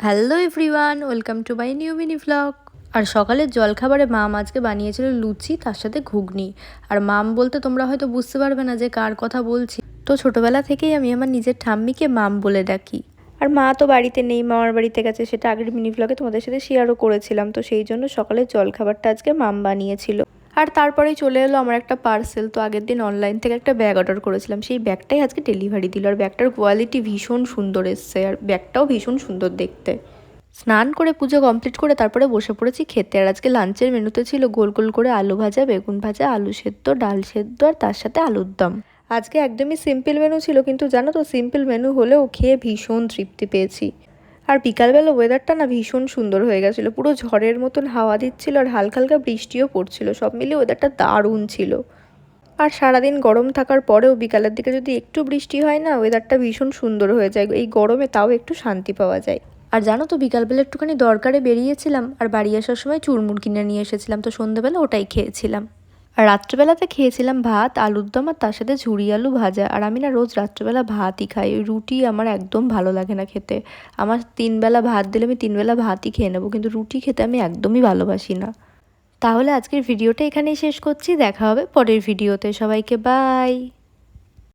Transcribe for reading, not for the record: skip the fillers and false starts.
Hello everyone, welcome to my new mini vlog. আর সকালের জলখাবারে মাম আজকে বানিয়েছিল লুচি, তার সাথে ঘুগনি। আর মাম বলতে তোমরা হয়তো বুঝতে পারবে না যে কার কথা বলছি, তো ছোটবেলা থেকেই আমি আমার নিজের ঠাম্মিকে মাম বলে ডাকি। আর মা তো বাড়িতে নেই, মামার বাড়িতে গেছে, সেটা আগের মিনি ভ্লগে তোমাদের সাথে শেয়ারও করেছিলাম। তো সেই জন্য সকালের জলখাবারটা আজকে মাম বানিয়েছিল। আর তারপরেই চলে এলো আমার একটা পার্সেল। তো আগের দিন অনলাইন থেকে একটা ব্যাগ অর্ডার করেছিলাম, সেই ব্যাগটাই আজকে ডেলিভারি দিল। আর ব্যাগটার কোয়ালিটি ভীষণ সুন্দর এসছে, আর ব্যাগটাও ভীষণ সুন্দর দেখতে। স্নান করে পুজো কমপ্লিট করে তারপরে বসে পড়েছি খেতে। আর আজকে লাঞ্চের মেনুতে ছিল গোল গোল করে আলু ভাজা, বেগুন ভাজা, আলু সেদ্ধ, ডাল সেদ্ধ, আর তার সাথে আলুর দম। আজকে একদমই সিম্পল মেনু ছিল, কিন্তু জানো তো সিম্পল মেনু হলেও খেয়ে ভীষণ তৃপ্তি পেয়েছি। আর বিকালবেলা ওয়েদারটা না ভীষণ সুন্দর হয়ে গেছিলো, পুরো ঝড়ের মতন হাওয়া দিচ্ছিল, আর হালকা হালকা বৃষ্টিও পড়ছিল। সব মিলিয়ে ওয়েদারটা দারুণ ছিল। আর সারাদিন গরম থাকার পরেও বিকালের দিকে যদি একটু বৃষ্টি হয় না, ওয়েদারটা ভীষণ সুন্দর হয়ে যায়। এই গরমে তাও একটু শান্তি পাওয়া যায়। আর জানো তো বিকালবেলা একটুখানি দরকারে বেরিয়েছিলাম, আর বাড়ি আসার সময় চুরমুর কিনে নিয়ে এসেছিলাম, তো সন্ধ্যেবেলা ওটাই খেয়েছিলাম। আর রাত্রেবেলাতে খেয়েছিলাম ভাত, আলুর দম, আর তার সাথে ঝুরি আলু ভাজা। আর আমি না রোজ রাত্রেবেলা ভাতই খাই, ওই রুটি আমার একদম ভালো লাগে না খেতে। আমার 3 বেলা ভাত দিলে আমি 3 বেলা ভাতই খেয়ে নেবো, কিন্তু রুটি খেতে আমি একদমই ভালোবাসি না। তাহলে আজকের ভিডিওটা এখানেই শেষ করছি, দেখা হবে পরের ভিডিওতে। সবাইকে বাই।